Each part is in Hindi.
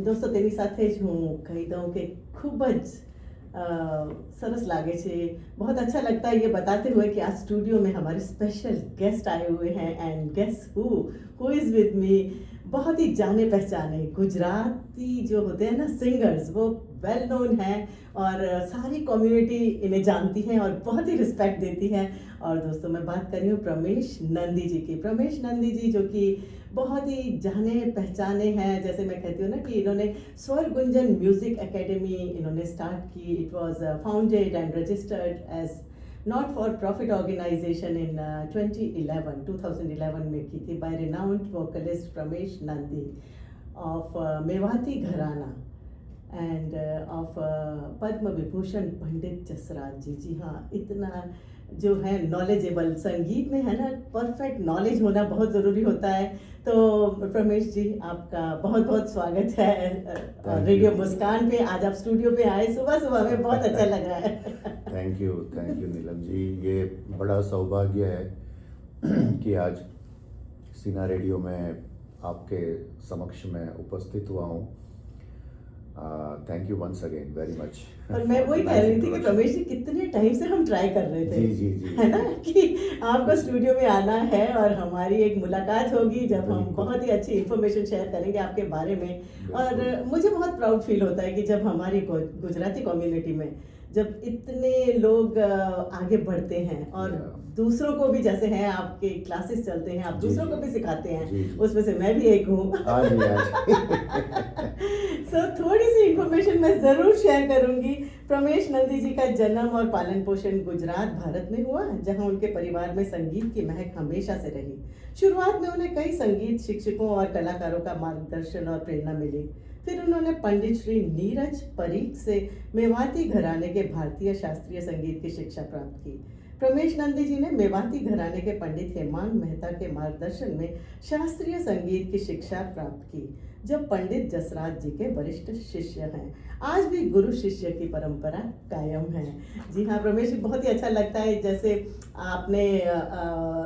દોસ્તો તેની સાથે જ હું કહી દઉં कि खूब सरस लागे छे। बहुत अच्छा लगता है ये बताते हुए कि आज स्टूडियो में हमारे स्पेशल गेस्ट आए हुए हैं and guess who is with me. बहुत ही जाने पहचाने गुजराती जो होते हैं ना सिंगर्स, वो वेल नोन हैं और सारी कम्युनिटी इन्हें जानती है और बहुत ही रिस्पेक्ट देती है। और दोस्तों मैं बात कर रही हूँ प्रमेश नंदी जी की। प्रमेश नंदी जी जो कि बहुत ही जाने पहचाने हैं, जैसे मैं कहती हूँ ना कि इन्होंने स्वर गुंजन म्यूजिक एकेडमी इन्होंने स्टार्ट की। It was founded and registered as not for profit organisation in 2011 में की थी by renowned vocalist Pramesh Nandi of Mewati gharana and of Padma Vibhushan Pandit Jasraj ji. जी हाँ, इतना जो है नॉलेजेबल संगीत में है ना, परफेक्ट नॉलेज होना बहुत ज़रूरी होता है। तो प्रमेश जी आपका बहुत बहुत स्वागत है रेडियो मुस्कान पे। आज आप स्टूडियो पे आए सुबह सुबह में, बहुत अच्छा लग रहा है। थैंक यू नीलम जी। ये बड़ा सौभाग्य है कि आज सीना रेडियो में आपके समक्ष में उपस्थित हुआ हूँ। Thank you once again very much. और मैं वही कह रही थी कि प्रमेश जी कितने टाइम से हम ट्राई कर रहे थे, जी है ना, कि आपको स्टूडियो में आना है और हमारी एक मुलाकात होगी जब हम बहुत ही अच्छी इन्फॉर्मेशन शेयर करेंगे आपके बारे में। और मुझे बहुत प्राउड फील होता है कि जब हमारी गुजराती कम्युनिटी में जब इतने लोग आगे बढ़ते हैं और दूसरों को भी, जैसे हैं आपके क्लासेस चलते हैं, आप दूसरों को भी सिखाते हैं, उसमें से मैं भी एक हूँ। सो थोड़ी सी इंफॉर्मेशन मैं ज़रूर शेयर करूंगी। प्रमेश नंदी जी का जन्म और पालन पोषण गुजरात भारत में हुआ, जहां उनके परिवार में संगीत की महक हमेशा से रही। शुरुआत में उन्हें कई संगीत शिक्षकों और कलाकारों का मार्गदर्शन और प्रेरणा मिली। फिर उन्होंने पंडित श्री नीरज परीख से मेवाती घराने के भारतीय शास्त्रीय संगीत की शिक्षा प्राप्त की। प्रमेश नंदी जी ने मेवाती घराने के पंडित हेमांग मेहता के मार्गदर्शन में शास्त्रीय संगीत की शिक्षा प्राप्त की, जब पंडित जसराज जी के वरिष्ठ शिष्य हैं। आज भी गुरु शिष्य की परंपरा कायम है। जी हाँ प्रमेश जी, बहुत ही अच्छा लगता है जैसे आपने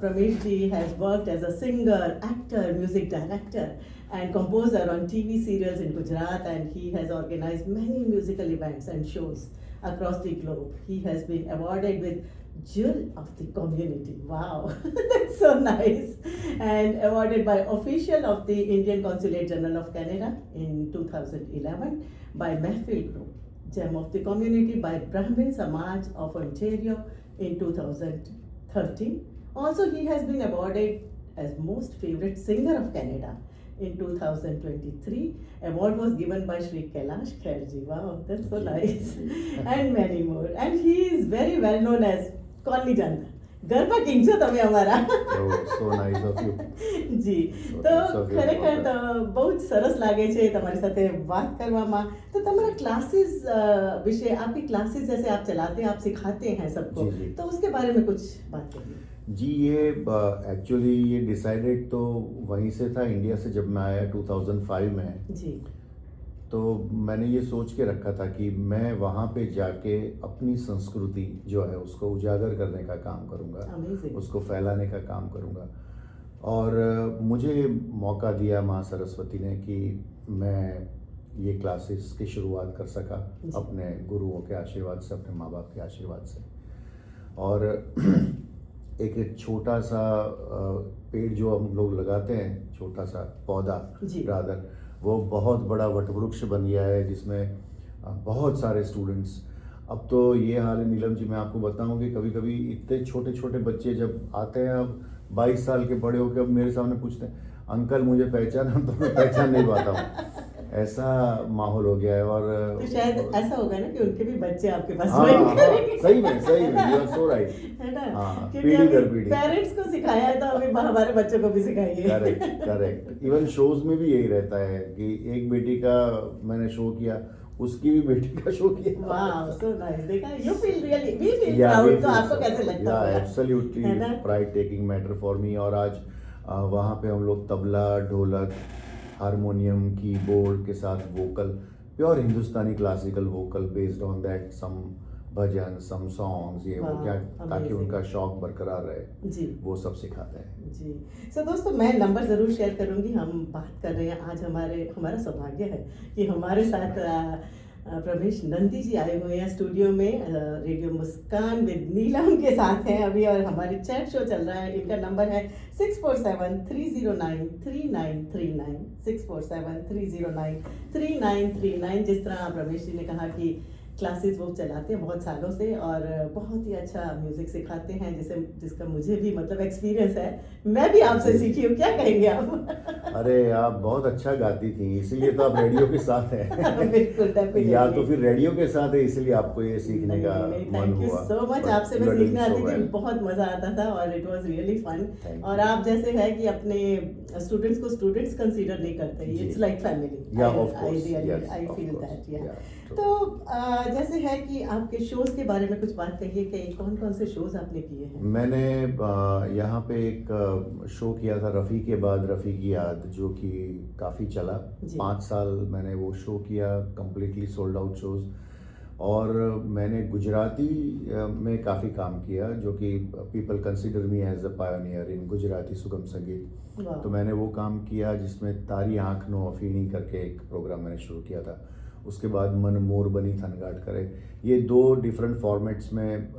Pramesh ji has worked as a singer, actor, music director and composer on TV serials in Gujarat, and he has organized many musical events and shows across the globe. He has been awarded with Jewel of the Community. Wow, that's so nice. And awarded by official of the Indian Consulate General of Canada in 2011, by Mehfil Group. Gem of the Community by Brahmin Samaj of Ontario in 2013. Also, he has been awarded as Most Favorite Singer of Canada in 2023. Award was given by Shri Kailash Khairji. Wow, that's so nice. And many more. And he is very well known as Conley Janta. Garba king છો તમે અમારા. So nice of you. જી, તો ખરેખર તો બહુ જ સરસ લાગે છે તમારી સાથે વાત કરવામાં। તો તમારા ક્લાसेस વિશે, आपकी क्लासेस जैसे आप चलाते हैं, आप सिखाते हैं सबको, तो उसके बारे में कुछ बात करिए। जी, ये एक्चुअली ये डिसाइडेड तो वहीं से था, इंडिया से जब मैं आया 2005 में जी। तो मैंने ये सोच के रखा था कि मैं वहाँ पे जाके अपनी संस्कृति जो है उसको उजागर करने का काम करूँगा, उसको फैलाने का काम करूँगा। और मुझे मौका दिया माँ सरस्वती ने कि मैं ये क्लासेस की शुरुआत कर सका अपने गुरुओं के आशीर्वाद से, अपने माँ बाप के आशीर्वाद से। और एक छोटा सा पेड़ जो हम लोग लगाते हैं, छोटा सा पौधा रादर, वो बहुत बड़ा वटवृक्ष बन गया है जिसमें बहुत सारे स्टूडेंट्स। अब तो ये हाल है नीलम जी, मैं आपको बताऊं कि कभी कभी इतने छोटे छोटे बच्चे जब आते हैं, अब 22 साल के बड़े होकर अब मेरे सामने पूछते हैं अंकल मुझे पहचाना, तो मैं पहचान नहीं पाता हूँ। ऐसा माहौल हो गया है। और तो शायद ऐसा होगा ना कि उनके भी बच्चे आपके पास सही में यू आर सो राइट, है ना, पीढ़ी दर पीढ़ी पेरेंट्स को सिखाया है, तो अभी हमारे बच्चों को भी सिखाइए। करेक्ट। इवन शोज में भी यही रहता है कि एक बेटी का मैंने शो किया, उसकी भी बेटी का शो किया। Wow, so nice. देखा, you feel really, we feel proud. तो आपको कैसे लगता है? Absolutely pride taking matter for me. और आज वहाँ पे हम लोग तबला, ढोलक, हारमोनियम, कीबोर्ड के साथ vocal, pure Hindustani classical vocal based on that, some bhajan, some songs, ये वो वाह, क्या, ताकि amazing. उनका शौक बरकरार रहे, जी वो सब सिखाते हैं। जी। सो दोस्तों, मैं नंबर ज़रूर शेयर करूँगी। हम बात कर रहे हैं आज, हमारा सौभाग्य है कि हमारे साथ प्रमेश नंदी जी आए हुए हैं स्टूडियो में। रेडियो मुस्कान विद नीलम के साथ हैं अभी, और हमारे चैट शो चल रहा है। इनका नंबर है 6473093939, 6473093939। जिस तरह प्रमेश जी ने कहा कि क्लासेस वो चलाते हैं बहुत सालों से, और बहुत ही अच्छा म्यूजिक सिखाते हैं, जिसका मुझे भी मतलब एक्सपीरियंस है। मैं भी आपसे सीखी हूँ, क्या कहेंगे आप? अरे आप बहुत अच्छा गाती थी, इसीलिए तो आप रेडियो के साथ हैं। बिल्कुल, definitely. या तो फिर रेडियो के साथ है इसीलिए आपको ये सीखने का मन थैंक यू हुआ। So much. But आपसे you मैं are doing सीखने so आती थी, well. बहुत मजा आता था, और it was really fun. Thank और you. आप जैसे है कि अपने स्टूडेंट्स को स्टूडेंट्स कंसीडर नहीं करते, जी। It's like family. Yeah, of course. Yes, I of feel course. That. Yeah, true. तो जैसे है कि आपके शोज के बारे में कुछ बात कहिए कि कौन कौन से शोज आपने किए हैं? मैंने यहाँ पे एक शो किया था, रफ़ी के बाद रफ़ी की याद, जो कि काफ़ी चला। जी। 5 साल मैंने वो शो किया, कम्प्लीटली सोल्ड आउट शोज़। और मैंने गुजराती में काफ़ी काम किया, जो कि people consider me as a pioneer in Gujarati Sugam Sangeet. वाह। तो मैंने वो काम किया, जिसमें तारी आँख नो अफीनी करके एक प्रोग्राम मैंने शुरू किया था। उसके बाद मन मोर बनी थनगाट करे, ये 2 डिफरेंट फॉर्मेट्स में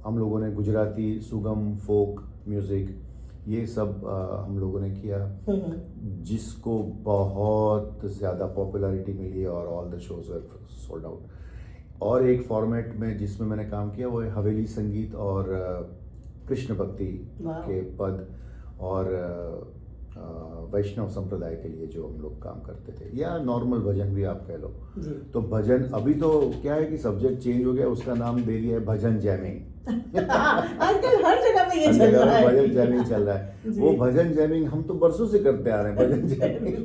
हम लोगों ने गुजराती सुगम फोक म्यूज़िक ये सब हम लोगों ने किया, जिसको बहुत ज़्यादा पॉपुलैरिटी मिली और all the shows were sold out. और एक फॉर्मेट में जिसमें मैंने काम किया वो है हवेली संगीत और कृष्ण भक्ति के पद, और वैष्णव संप्रदाय के लिए जो हम लोग काम करते थे, या नॉर्मल भजन भी आप कह लो। तो भजन, अभी तो क्या है कि सब्जेक्ट चेंज हो गया, उसका नाम दे दिया है भजन जैमिंग। आजकल हर जगह पे ये चल रहा है, भजन जैमिंग चल रहा है। वो भजन जैमिंग हम तो बरसों से करते आ रहे हैं, भजन जैमिंग।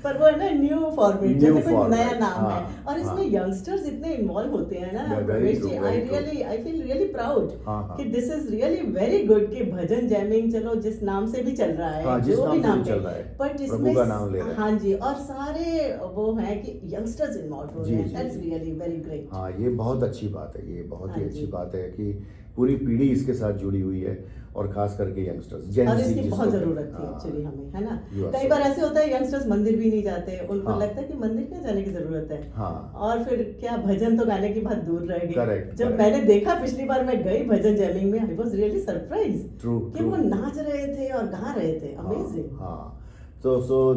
पर वो है ना न्यू फॉर्मेट, जैसे कोई नया नाम है, हाँ, और इसमें यंगस्टर्स इतने इन्वॉल्व होते हैं ना। Yeah, very प्रवेश true, जी, very I feel really proud हाँ। कि this is really very good कि भजन जैमिंग, चलो जिस नाम से भी चल रहा है, हाँ, जिस जो भी नाम से नाम भी चल रहा है, बट प्रभु इसमें का नाम ले रहे हैं। हाँ जी, और सारे वो है कि यंगस्टर्स इन्वॉल्व हो रहे हैं। जी, दैट्स जी। Really very great. हाँ, ये बहुत अच्छी बात है, ये बहुत ही हाँ अच्छी जी। बात है कि पूरी पीढ़ी इसके साथ जुड़ी हुई है, और खास करके यंगस्टर्स, और इसकी बहुत जरूरत थी एक्चुअली हमें, है ना। You are कई so बार ऐसे होता है यंगस्टर्स मंदिर भी नहीं जाते, उनको हाँ। लगता है कि मंदिर क्या जाने की जरूरत है, हाँ। और फिर क्या भजन तो गाने की बात दूर रह गई। Correct, जब correct. मैंने देखा पिछली बार मैं गई भजन जैमिंग में, I was really surprise True, कि true. वो नाच रहे थे और गा रहे थे। अमेजिंग। हाँ, so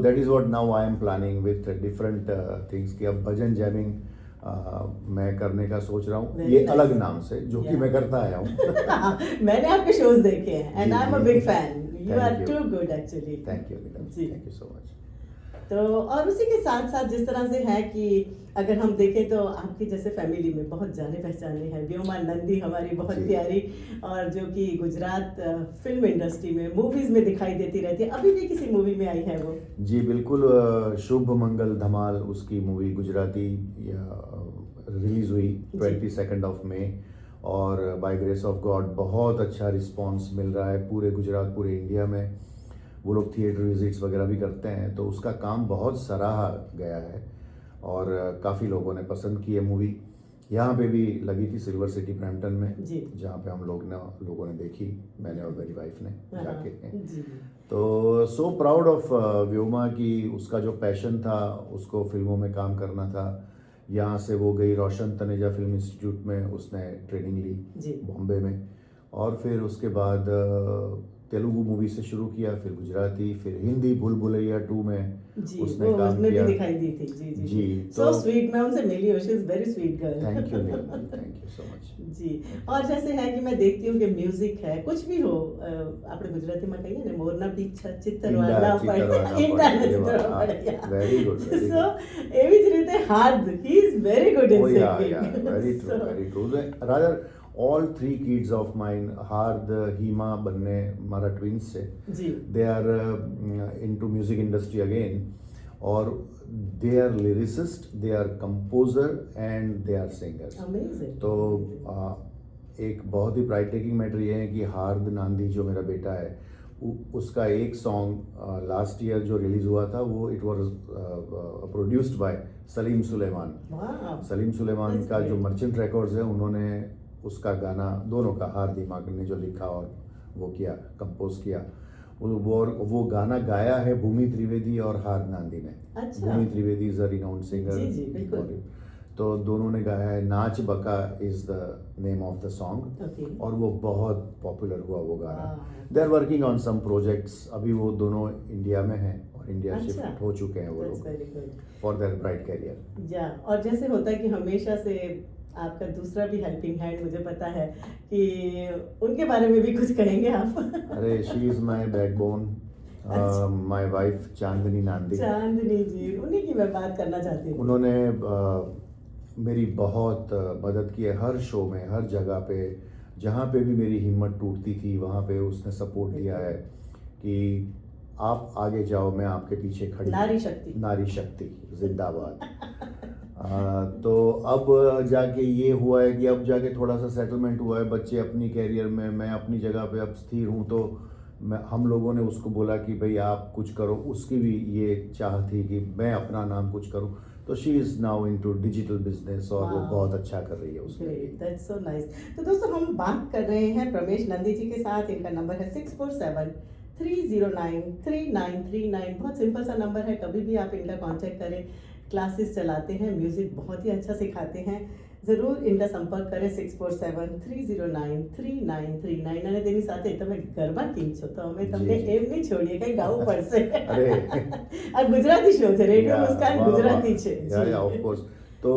that is what now I am planning with different things, कि अब भजन जैमिंग मैं करने का सोच रहा हूँ, Very ये nice. अलग नाम से, जो कि Yeah. मैं करता आया हूँ। मैंने आपके शोज देखे हैं, एंड जी, आई एम अ जी। Big fan. You Thank are you. Too good actually. Thank you Neelam, ji. Thank you so much. तो और उसी के साथ साथ जिस तरह से है कि अगर हम देखें तो आपकी जैसे फैमिली में बहुत जाने पहचाने हैं। व्योमा नंदी हमारी बहुत जी। प्यारी, और जो कि गुजरात फिल्म इंडस्ट्री में मूवीज में दिखाई देती रहती है, अभी भी किसी मूवी में आई है वो? जी बिल्कुल, शुभ मंगल धमाल उसकी मूवी गुजराती रिलीज हुई 22 ऑफ मई, और बाय ग्रेस ऑफ गॉड बहुत अच्छा रिस्पांस मिल रहा है पूरे गुजरात, पूरे इंडिया में। वो लोग थिएटर विजिट्स वगैरह भी करते हैं, तो उसका काम बहुत सराहा गया है, और काफ़ी लोगों ने पसंद की है मूवी। यहाँ पे भी लगी थी सिल्वर सिटी ब्रैम्पटन में, जहाँ पे हम लोगों ने देखी, मैंने और मेरी वाइफ ने जाके। तो सो प्राउड ऑफ व्योमा की उसका जो पैशन था, उसको फिल्मों में काम करना था। यहाँ से वो गई रोशन तनेजा फिल्म इंस्टीट्यूट में, उसने ट्रेनिंग ली बॉम्बे में, और फिर उसके बाद तेलुगु मूवी से शुरू किया, फिर गुजराती, फिर हिंदी भूल भुलैया 2 में उसने काम किया। भी दिखाई दी थी। जी तो सो स्वीट, मैं उनसे मिली हूँ, she is very sweet girl. Thank you Neelam, thank you so much. जी, और जैसे है कि मैं देखती हूँ कि म्यूजिक है, कुछ भी हो, આપણે ગુજરાતીમાં કહીએ ને મોરના પીછા ચિત્તરવાળા પડ્યા, વેરી ગુડ, સો એવી જ રીતે હાર્દ, he is very good in singing. very true, very true. Rather all 3 kids of mine, Hard, Hima, બંને મારા twins છે, they are into music industry again, और they are lyricist, they are composer and they are singers. Amazing. तो एक बहुत ही प्राइड टेकिंग मैटर ये है कि हार्द नांदी जो मेरा बेटा है, उसका एक सॉन्ग लास्ट ईयर जो रिलीज हुआ था वो it was produced by Salim Sulaiman. वाह, सलीम सुलेमान That's का जो great. मर्चेंट रिकॉर्ड्स है उन्होंने उसका गाना दोनों का हार दिमाग ने जो लिखा और वो किया कंपोज किया वो गाना गाया है भूमि त्रिवेदी और हार नांदी ने। अच्छा। Bhoomi Trivedi is a renowned singer. जी, जी, बिल्कुल। तो दोनों ने गाया है। Naach Baka is the name of the song Okay. और वो बहुत पॉपुलर हुआ वो गाना। Wow. They are working on some projects. अभी वो दोनों इंडिया में हैं और इंडिया अच्छा। शिफ्ट हो चुके हैं वो That's लोग very good. For their bright career. या और जैसे होता है कि हमेशा से आपका दूसरा भी हेल्पिंग हैंड मुझे पता है कि उनके बारे में भी कुछ कहेंगे आप। अरे शी इज माय बैकबोन, अच्छा। माय वाइफ चांदनी नांदी। चांदनी जी, उन्हीं की मैं बात करना चाहती हूँ। उन्होंने मेरी बहुत मदद की है हर शो में, हर जगह पे। जहाँ पे भी मेरी हिम्मत टूटती थी वहाँ पे उसने सपोर्ट दिया है कि आप आगे जाओ, मैं आपके पीछे खड़ी हूँ। नारी शक्ति। नारी शक्ति जिंदाबाद। तो अब जाके ये हुआ है कि अब जाके थोड़ा सा सेटलमेंट हुआ है, बच्चे अपनी कैरियर में, मैं अपनी जगह पे अब स्थिर हूँ। तो हम लोगों ने उसको बोला कि भाई आप कुछ करो। उसकी भी ये चाह थी कि मैं अपना नाम कुछ करूँ। तो she is now into digital business और वो Wow. बहुत अच्छा कर रही है उसमें। Great, that's so nice. तो दोस्तों हम बात कर रहे हैं प्रमेश नंदी जी के साथ। इनका नंबर है 6473093939। बहुत सिंपल सा नंबर है, कभी भी आप इनका कांटेक्ट करें। क्लासेस चलाते हैं, म्यूजिक बहुत ही अच्छा सिखाते हैं। ज़रूर इनका संपर्क करें 6473093939। અને તેની સાથે તમે ગરબા કિંગ છો તો અમે તમને જી, જી. એમ નહીં છોડીએ કઈ ગાવું પડશે। અરે. આ ગુજરાતી શો છે, રેડિયો या, મુસ્કાન वाह, ગુજરાતી वाह. છે। या जी। Of course. तो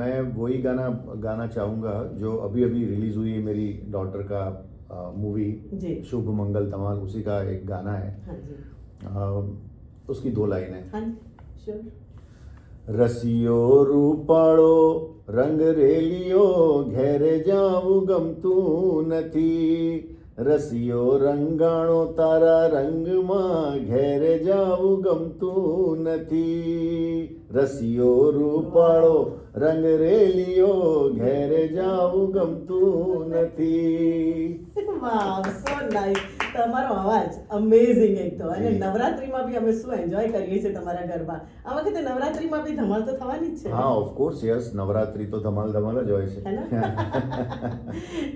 मैं वही गाना गाना चाहूँगा जो अभी अभी रिलीज हुई है मेरी डॉटर का मूवी जी। शुभ मंगल धमाल, उसी का एक गाना है। हाँ जी, उसकी 2 लाइन है। हाँ जी, श्योर। રસિયો રૂપાળો રંગ રેલિયો ઘેરે જાવું ગમતું નથી। રસિયો રંગાણો તારા રંગમાં ઘેરે જાવું ગમતું નથી। રસિયો રૂપાળો રંગ રેલિયો ઘેરે જાવું ગમતું નથી। વાવ, સો નાઇસ। તમારો અવાજ અમેઝિંગ એક તો। અને જી. નવરાત્રીમાં બી અમે શું એન્જોય કરીએ છીએ તમારા ગરબા। આ વખતે નવરાત્રીમાં બી ધમાલ તો થવાની જ છે ને? हाँ ऑफ कोर्स यस, नवरात्रि तो धमाल धमाल ज होय है ना? छे।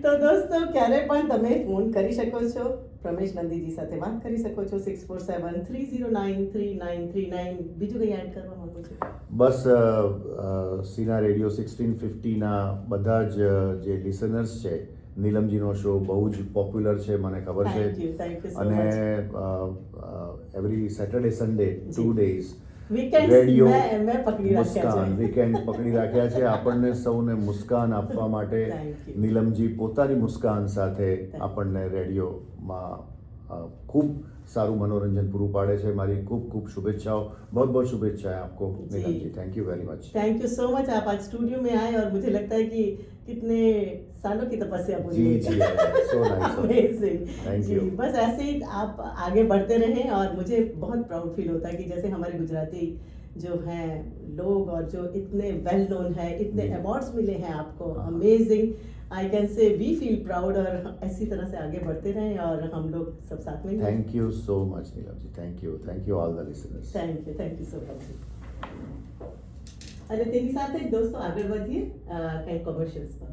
તો દોસ્તો ક્યારે પણ તમે ફોન કરી શકો છો, પ્રમેશ નંદીજી સાથે વાત કરી શકો છો 6473093939। બીજું કંઈ એડ કરવા માંગો છો? બસ સીના રેડિયો 1650 ના બધા જ જે લિસનર્સ છે, નીલમજીનો શો બહુ જ પોપ્યુલર છે મને ખબર છે। થેન્ક યુ સો અને much. Every Saturday Sunday 2 days weekend radio મેં પકડી રાખ્યા મુસ્કાન છે। વીકેન્ડ પકડી રાખ્યા છે આપણને સૌને મુસ્કાન આપવા માટે। Thank you. નીલમજી પોતાની મુસ્કાન સાથે you. આપણને રેડિયોમાં ખૂબ સારું मनोरंजन પૂરું પાડે છે। મારી ખૂબ ખૂબ શુભેચ્છાઓ, बहुत बहुत शुभेच्छाएं आपको जी। Neelam ji. Thank you very much. Thank you so much. आप आज स्टूडियो में आए और मुझे लगता है कि कितने सालों की तपस्या पूरी जी हुई। जी सो नाइस। Amazing। Thank जी, you. बस ऐसे ही आप आगे बढ़ते रहें और मुझे बहुत प्राउड फील होता है कि जैसे हमारे गुजराती जो हैं लोग और जो इतने वेल नोन है, इतने जी। अवार्ड्स मिले हैं आपको। हाँ। Amazing. I can say we feel proud और ऐसी तरह से आगे बढ़ते रहें और हम लोग सब साथ में। Thank you so much Neelam ji. Thank you all the listeners. Thank you so much. અને તેની સાથે જ દોસ્તો આગળ વધીએ કંઈ કોમર્શિયલ્સ પર।